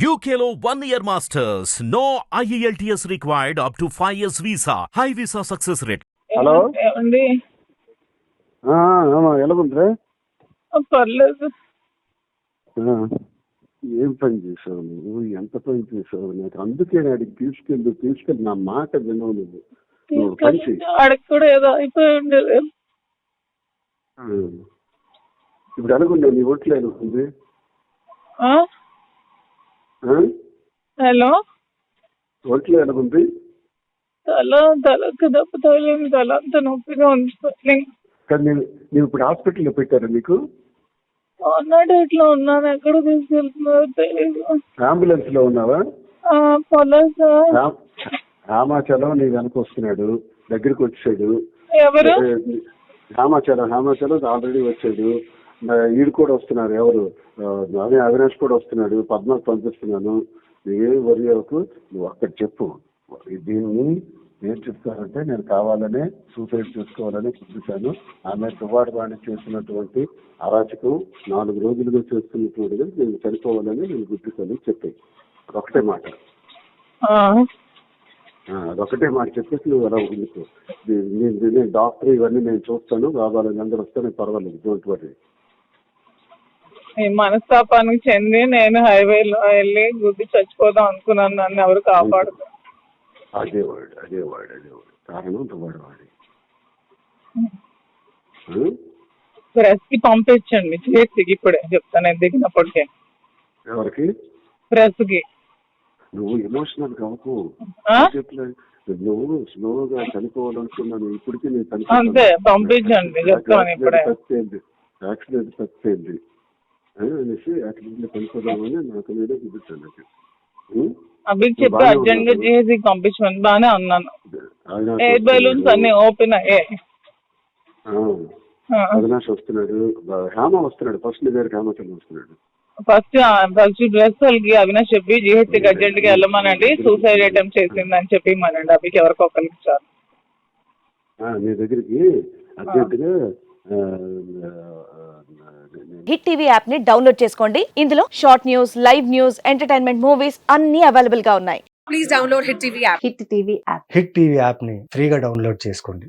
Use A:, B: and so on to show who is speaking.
A: UKLO 1 year masters. No IELTS required up to 5 years visa. High visa success rate.
B: Hello
C: ఏమండి?
B: ఎలా ఉందిరా?
C: పర్లేదు.
B: ఏం పని చేసావు నువ్వు? ఎంత పని చేసావు? నాకు అందుకే అడిగి తీసుకెళ్ళి నా మాట వినవు నువ్వు పని చెయ్యి.
C: ఆడికి కూడా ఏదో అయిపోయి ఉండేది.
B: ఇప్పుడు అనుకున్నావు నీ ఒట్లు అనుకుంది.
C: హలో,
B: ఒట్లు అనుకుంది.
C: తలకు దెబ్బ తగిలింది, తల అంతా నొప్పిగా ఉంది.
B: కానీ నేను ఇప్పుడు హాస్పిటల్లో పెట్టారా నీకు?
C: డేట్ లో ఉన్నాను. ఎక్కడ తీసుకెళ్తున్నారో తెలియదు.
B: అంబులెన్స్ లో ఉన్నావా?
C: పొలం సార్.
B: రామాచలం నీ వెనక వస్తున్నాడు, దగ్గరికి వచ్చాడు.
C: ఎవరు?
B: రామాచలం ఆల్రెడీ వచ్చాడు. ఈడు కూడా వస్తున్నారు. ఎవరు? అవినాష్ కూడా వస్తున్నాడు. పద్మకు పంపిస్తున్నాను. నువ్వేం వరి అవ్వకు. నువ్వు అక్కడ చెప్పు. దీన్ని ఏం చెప్తానంటే, నేను కావాలనే సూసైడ్ చేసుకోవాలని చూపించాను. ఆమె తువ్వాడవాణి చేసినటువంటి అరాచకం 4 రోజులుగా చేస్తున్నటువంటిది నేను చనిపోవాలని నేను గుర్తిస్తాను చెప్పాను. అదొకటే మాట. అదొకటే మాట చెప్పేసి నువ్వు అలా ఉండిపో. నేను డాక్టర్ ఇవన్నీ నేను చూస్తాను. కావాలని అందరూ వస్తే పర్వాలేదు, డోంట్ వరీ.
C: ఈ మనస్తాపానికి చెంది నేను హైవేలో వెళ్ళి గుద్ది చచ్చిపోదాం అనుకున్నాను. నన్ను ఎవరు కాపాడుతారు?
B: అదేవాడు కారణం తువ్వాడవాడి.
C: ప్రెస్ కి పంపించండి చేతికి. ఇప్పుడే చెప్తాను దిగినప్పటికే.
B: ఎవరికి?
C: ప్రెస్ కి.
B: నువ్వు ఎమోషనల్ కావకు. నువ్వు స్లోగా చనిపోవాలనుకున్నాను. ఇప్పటికీ నేను
C: అంతే, పంపించండి చెప్తాను ఇప్పుడే.
B: యాక్సిడెంట్ తప్పింది అనేసి యాక్సిడెంట్ చనిపోదామని నాకు మీద చూపించాను.
C: అభికి చెప్పి అర్జెంట్ గా చేసి పంపించమని. బానే ఉన్నాను. ఎయిర్ బెలూన్స్ అన్ని ఓపెన్ అయ్యాయి.
B: అవినాష్ వస్తున్నాడు, హేమ వస్తున్నాడు. ఫస్ట్ నీ దగ్గర హేమచంద్ర వస్తున్నాడు.
C: ఫస్ట్ డ్రెస్ వాళ్ళకి అవినాష్ చెప్పి జిహెచ్కి అర్జెంట్ గా వెళ్ళమనండి, సూసైడ్ అటెంప్ట్ చేసిందని చెప్పి మనండి. అభికి ఎవరికి ఒకరికి చాలు.
B: నీ దగ్గరికి అర్జెంట్ గా
D: హిట్ టీవీ యాప్ ని డౌన్లోడ్ చేసుకోండి. ఇందులో short news, live news, entertainment movies అన్ని అవైలబుల్ గా ఉన్నాయి.
E: Please download hit TV app.
D: Hit TV app.
F: Hit TV app ని ఫ్రీగా డౌన్లోడ్ చేసుకోండి.